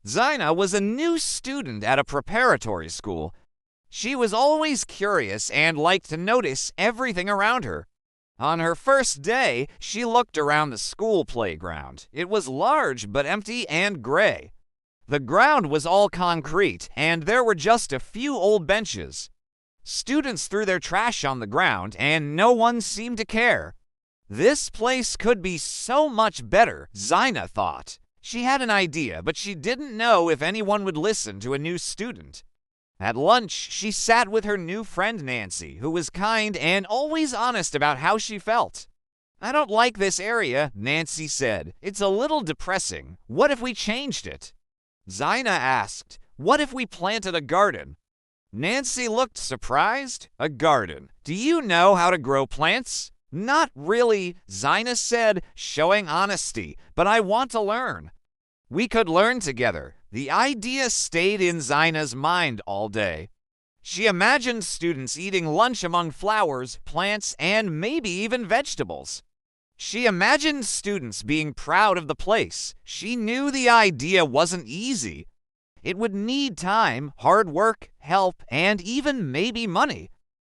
Zina was a new student at a preparatory school. She was always curious and liked to notice everything around her. On her first day, she looked around the school playground. It was large but empty and gray. The ground was all concrete, and there were just a few old benches. Students threw their trash on the ground, and no one seemed to care. This place could be so much better, Zina thought. She had an idea, but she didn't know if anyone would listen to a new student. At lunch, she sat with her new friend Nancy, who was kind and always honest about how she felt. "I don't like this area," Nancy said. "It's a little depressing. What if we changed it?" Zina asked, "What if we planted a garden?" Nancy looked surprised. "A garden? Do you know how to grow plants?" "Not really," Zina said, showing honesty, "but I want to learn." We could learn together. The idea stayed in Zina's mind all day. She imagined students eating lunch among flowers, plants, and maybe even vegetables. She imagined students being proud of the place. She knew the idea wasn't easy. It would need time, hard work, help, and even maybe money.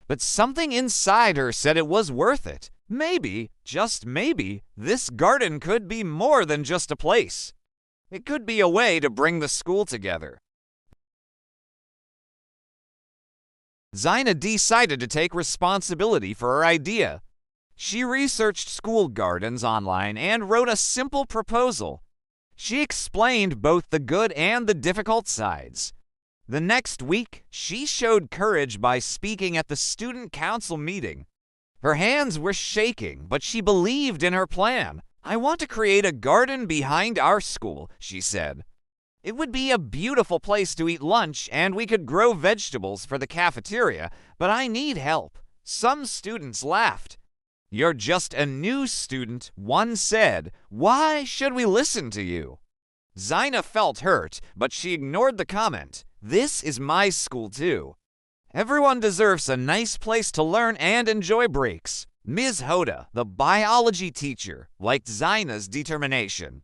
But something inside her said it was worth it. Maybe, just maybe, this garden could be more than just a place. It could be a way to bring the school together. Zina decided to take responsibility for her idea. She researched school gardens online and wrote a simple proposal. She explained both the good and the difficult sides. The next week, she showed courage by speaking at the student council meeting. Her hands were shaking, but she believed in her plan. "I want to create a garden behind our school," she said. "It would be a beautiful place to eat lunch, and we could grow vegetables for the cafeteria, but I need help." Some students laughed. "You're just a new student," one said. "Why should we listen to you?" Zina felt hurt, but she ignored the comment. "This is my school too. Everyone deserves a nice place to learn and enjoy breaks." Ms. Hoda, the biology teacher, liked Zina's determination.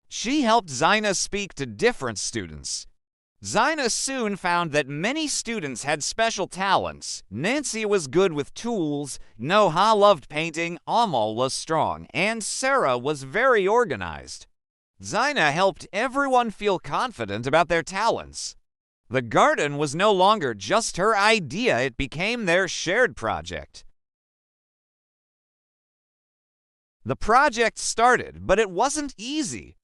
She helped Zina speak to different students. Zina soon found that many students had special talents. Nancy was good with tools, Noha loved painting, Amal was strong, and Sarah was very organized. Zina helped everyone feel confident about their talents. The garden was no longer just her idea, it became their shared project. The project started, but it wasn't easy.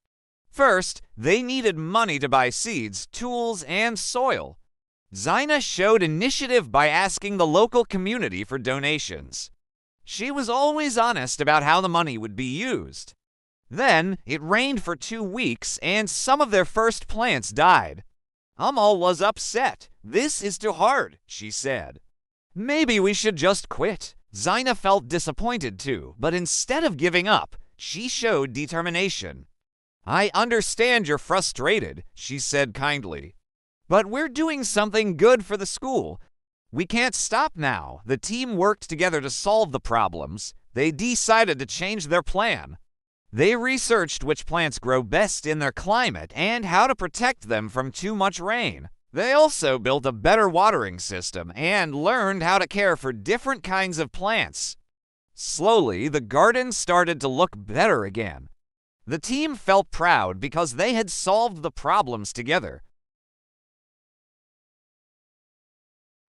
First, they needed money to buy seeds, tools, and soil. Zina showed initiative by asking the local community for donations. She was always honest about how the money would be used. Then, it rained for 2 weeks, and some of their first plants died. Amal was upset. "This is too hard," she said. "Maybe we should just quit." Zina felt disappointed too, but instead of giving up, she showed determination. "I understand you're frustrated," she said kindly. "But we're doing something good for the school. We can't stop now." The team worked together to solve the problems. They decided to change their plan. They researched which plants grow best in their climate and how to protect them from too much rain. They also built a better watering system and learned how to care for different kinds of plants. Slowly, the garden started to look better again. The team felt proud because they had solved the problems together.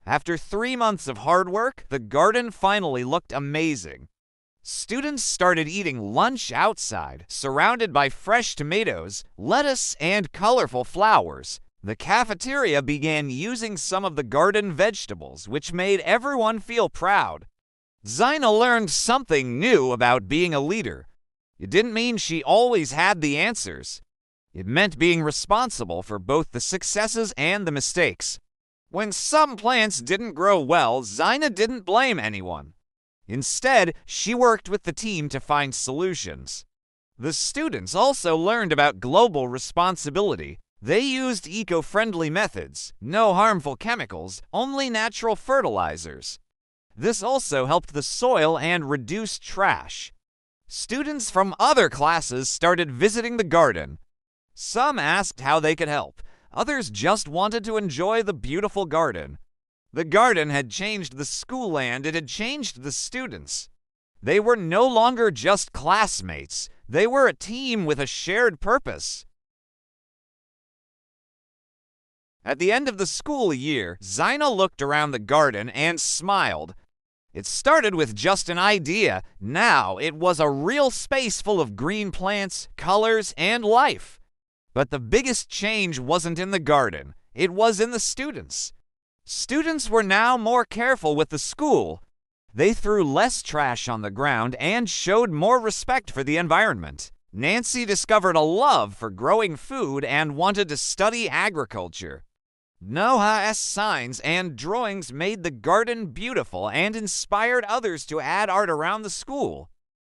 After 3 months of hard work, the garden finally looked amazing. Students started eating lunch outside, surrounded by fresh tomatoes, lettuce, and colorful flowers. The cafeteria began using some of the garden vegetables, which made everyone feel proud. Zina learned something new about being a leader. It didn't mean she always had the answers. It meant being responsible for both the successes and the mistakes. When some plants didn't grow well, Zina didn't blame anyone. Instead, she worked with the team to find solutions. The students also learned about global responsibility. They used eco-friendly methods, no harmful chemicals, only natural fertilizers. This also helped the soil and reduced trash. Students from other classes started visiting the garden. Some asked how they could help. Others just wanted to enjoy the beautiful garden. The garden had changed the school and it had changed the students. They were no longer just classmates. They were a team with a shared purpose. At the end of the school year, Zina looked around the garden and smiled. It started with just an idea. Now it was a real space full of green plants, colors, and life. But the biggest change wasn't in the garden. It was in the students. Students were now more careful with the school. They threw less trash on the ground and showed more respect for the environment. Nancy discovered a love for growing food and wanted to study agriculture. Noah's signs and drawings made the garden beautiful and inspired others to add art around the school.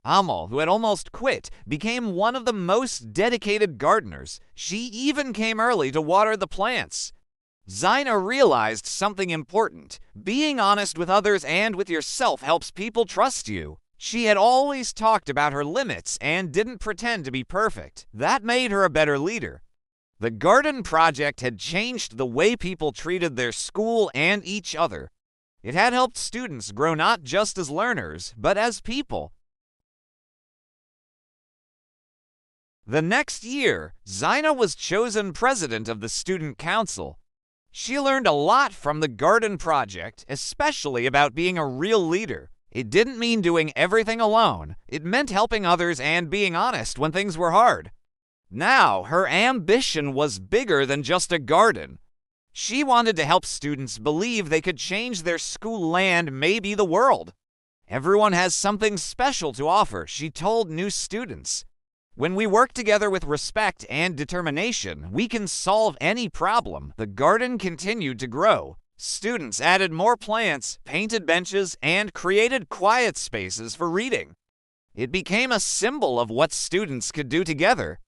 Amal, who had almost quit, became one of the most dedicated gardeners. She even came early to water the plants. Zina realized something important. Being honest with others and with yourself helps people trust you. She had always talked about her limits and didn't pretend to be perfect. That made her a better leader. The garden project had changed the way people treated their school and each other. It had helped students grow not just as learners, but as people. The next year, Zina was chosen president of the student council. She learned a lot from the garden project, especially about being a real leader. It didn't mean doing everything alone. It meant helping others and being honest when things were hard. Now, her ambition was bigger than just a garden. She wanted to help students believe they could change their school and maybe the world. Everyone has something special to offer, she told new students. When we work together with respect and determination, we can solve any problem. The garden continued to grow. Students added more plants, painted benches, and created quiet spaces for reading. It became a symbol of what students could do together.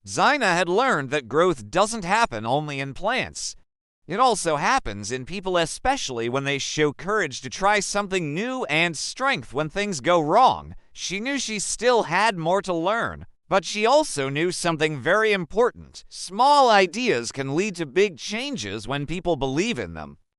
Zina had learned that growth doesn't happen only in plants. It also happens in people, especially when they show courage to try something new and strength when things go wrong. She knew she still had more to learn, but she also knew something very important. Small ideas can lead to big changes when people believe in them.